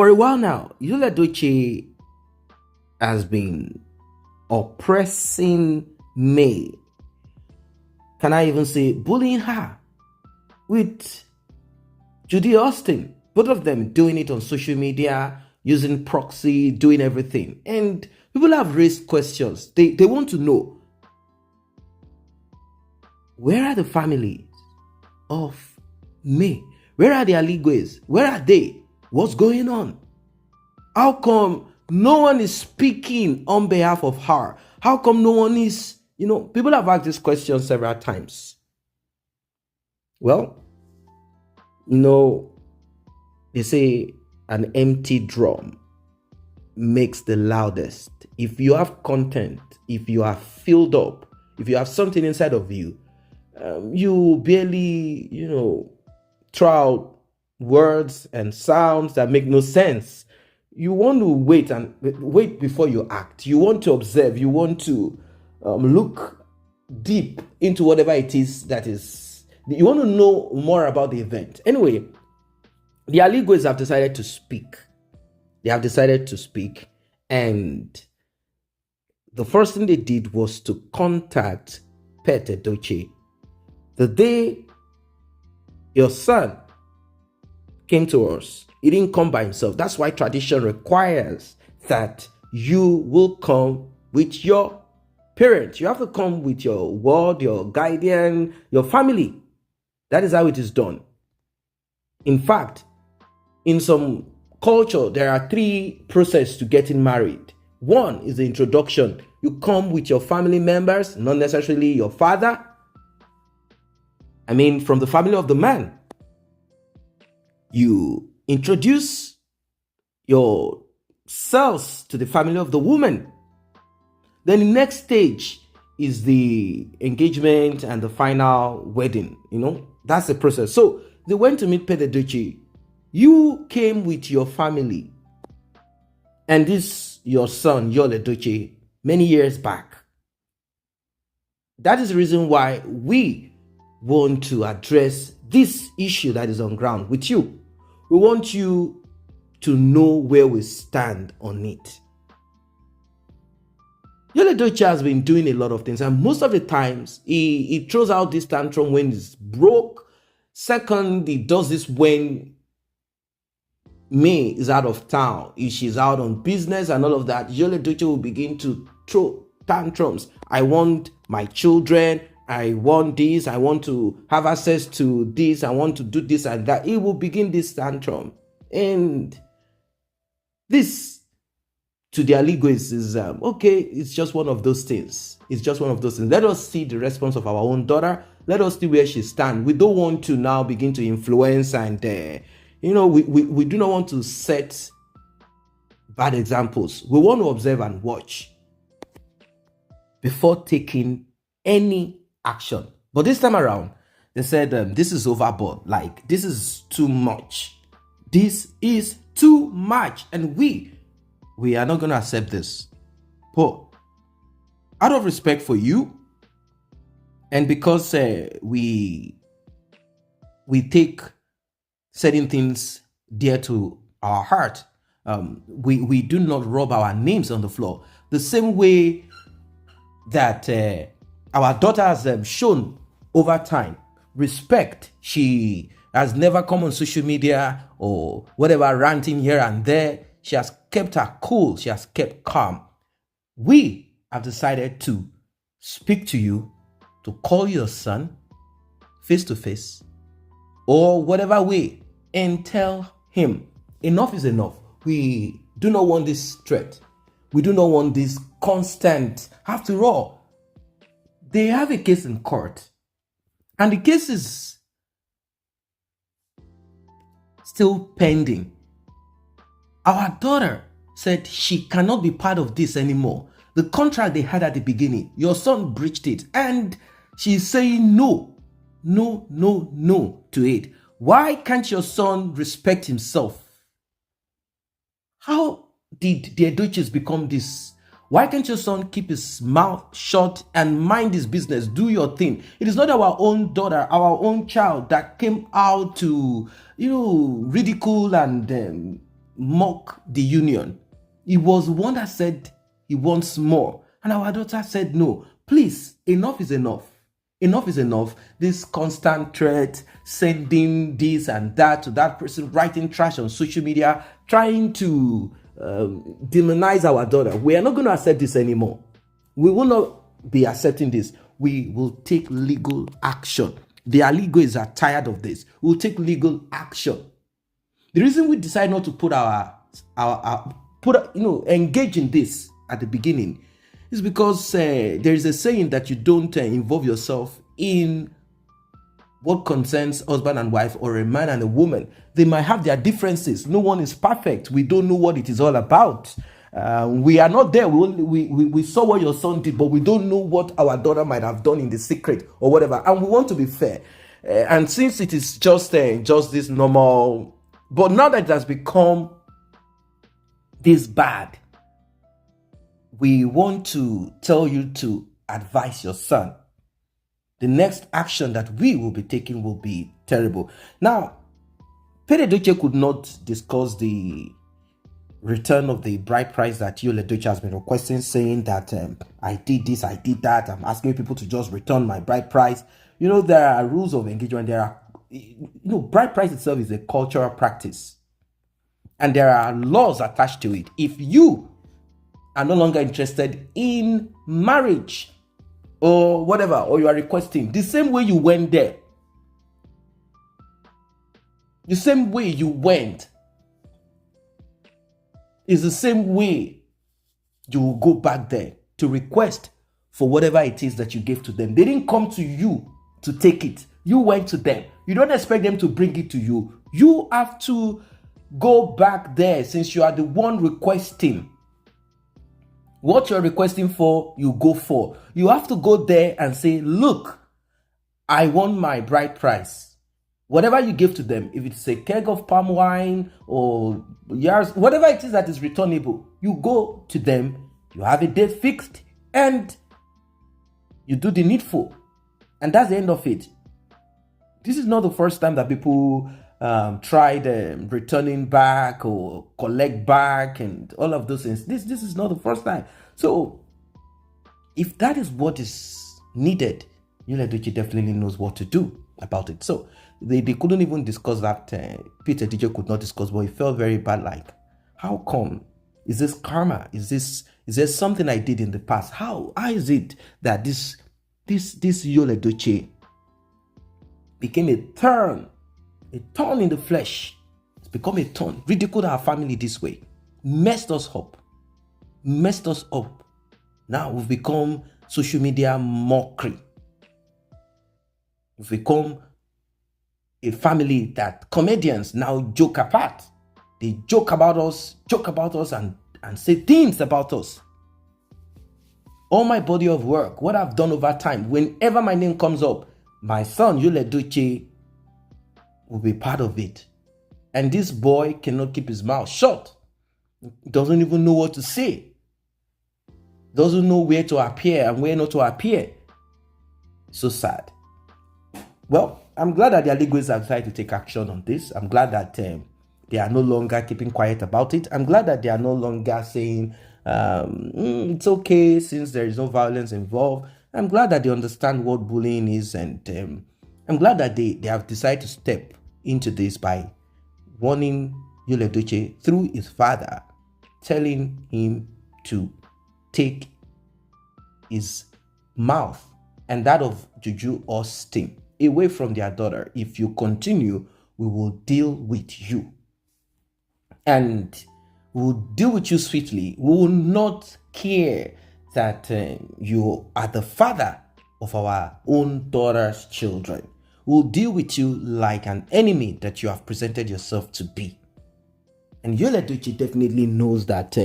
For a while now, Edochie has been oppressing May. Can I even say bullying her with Judy Austin? Both of them doing it on social media, using proxy, doing everything. And people have raised questions. They want to know, where are the families of May? Where are the Aligwes? Where are they? What's going on? How come no one is speaking on behalf of her? How come no one is, people have asked this question several times. Well, they say an empty drum makes the loudest. If you have content, if you are filled up, if you have something inside of you, you barely, throw out words and sounds that make no sense. You want to wait before you act. You want to observe. You want to look deep into whatever it is that is. You want to know more about the event. Anyway, the Aligwes have decided to speak. And the first thing they did was to contact Pet Edochie. The day your son came to us, he didn't come by himself. That's why tradition requires that you will come with your parents. You have to come with your ward, your guardian, your family. That is how it is done. In fact, in some culture, there are 3 processes to getting married. One is the introduction. You come with your family members, not necessarily your father. From the family of the man. You introduce yourselves to the family of the woman. Then the next stage is the engagement and the final wedding. That's the process. So they went to meet Pet Edochie. You came with your family and this your son, Edochie, many years back. That is the reason why we want to address this issue that is on ground with you. We want you to know where we stand on it. Edochie has been doing a lot of things, and most of the times he throws out this tantrum when he's broke. Second, he does this when May is out of town, if she's out on business and all of that. Edochie will begin to throw tantrums. I want my children, I want this, I want to have access to this, I want to do this and that. He will begin this tantrum. And this, to the Aligwes, is okay, it's just one of those things. Let us see the response of our own daughter. Let us see where she stands. We don't want to now begin to influence and, we do not want to set bad examples. We want to observe and watch before taking any action. But this time around, they said this is overboard. Like, this is too much. This is too much, and we are not going to accept this. But out of respect for you, and because we take certain things dear to our heart, we do not rub our names on the floor. The same way that our daughter has shown over time respect. She has never come on social media or whatever, ranting here and there. She has kept her cool. She has kept calm. We have decided to speak to you, to call your son face to face or whatever way, and tell him enough is enough. We do not want this threat. We do not want this constant. After all, they have a case in court, and the case is still pending. Our daughter said she cannot be part of this anymore. The contract they had at the beginning, your son breached it, and she's saying no to it. Why can't your son respect himself? How did the Edochies become this? Why can't your son keep his mouth shut and mind his business? Do your thing. It is not our own daughter, our own child that came out to, ridicule and mock the union. He was one that said he wants more. And our daughter said, no, please, enough is enough. Enough is enough. This constant threat, sending this and that to that person, writing trash on social media, trying to demonize our daughter. We are not going to accept this anymore. We will not be accepting this. We will take legal action. The Aligwes are tired of this. We'll take legal action. The reason we decide not to put engage in this at the beginning is because there is a saying that you don't involve yourself in what concerns husband and wife, or a man and a woman. They might have their differences. No one is perfect. We don't know what it is all about. We are not there. We saw what your son did, but we don't know what our daughter might have done in the secret or whatever. And we want to be fair. And since it is just this normal, but now that it has become this bad, we want to tell you to advise your son. The next action that we will be taking will be terrible. Now, Edochie could not discuss the return of the bride price that Edochie has been requesting, saying that I did this, I did that. I'm asking people to just return my bride price. There are rules of engagement. There are, bride price itself is a cultural practice. And there are laws attached to it. If you are no longer interested in marriage or whatever, or you are requesting, the same way you went there, the same way you went is the same way you will go back there to request for whatever it is that you gave to them. They didn't come to you to take it. You went to them. You don't expect them to bring it to you. You have to go back there, since you are the one requesting. What you're requesting for, you go for. You have to go there and say, look, I want my bride price. Whatever you give to them, if it's a keg of palm wine or yours, whatever it is that is returnable, you go to them, you have a date fixed, and you do the needful. And that's the end of it. This is not the first time that people tried returning back or collect back and all of those things. This is not the first time. So if that is what is needed, Edochie definitely knows what to do about it. So they couldn't even discuss that. Edochie could not discuss, but he felt very bad. Like, how come? Is this karma? Is there something I did in the past? How is it that this Edochie became a thorn in the flesh? It's become a thorn. Ridiculed our family this way. Messed us up. Now we've become social media mockery. We've become a family that comedians now joke apart. They joke about us and say things about us. All my body of work, what I've done over time, whenever my name comes up, my son, Edochie, will be part of it. And this boy cannot keep his mouth shut. Doesn't even know what to say. Doesn't know where to appear and where not to appear. So sad. Well, I'm glad that the Aligwes have decided to take action on this. I'm glad that they are no longer keeping quiet about it. I'm glad that they are no longer saying it's okay since there is no violence involved. I'm glad that they understand what bullying is, and I'm glad that they have decided to step into this by warning Edochie through his father, telling him to take his mouth and that of Juju or Sting away from their daughter. If you continue, we will deal with you. And we will deal with you sweetly. We will not care that you are the father of our own daughter's children. We'll deal with you like an enemy that you have presented yourself to be. And Edochie definitely knows that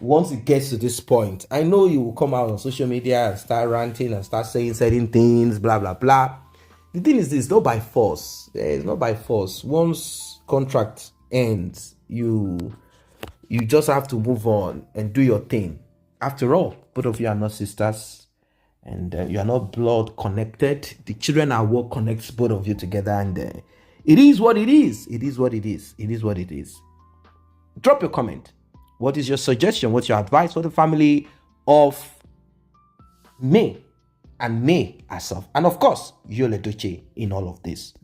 once it gets to this point, I know you will come out on social media and start ranting and start saying certain things, blah, blah, blah. The thing is, it's not by force. It's not by force. Once contract ends, you just have to move on and do your thing. After all, both of you are not sisters, and you are not blood connected. The children are what connects both of you together, and It is what it is. It is what it is. It is what it is. Drop your comment. What is your suggestion? What's your advice for the family of May and May herself? And of course, you're Edochie in all of this.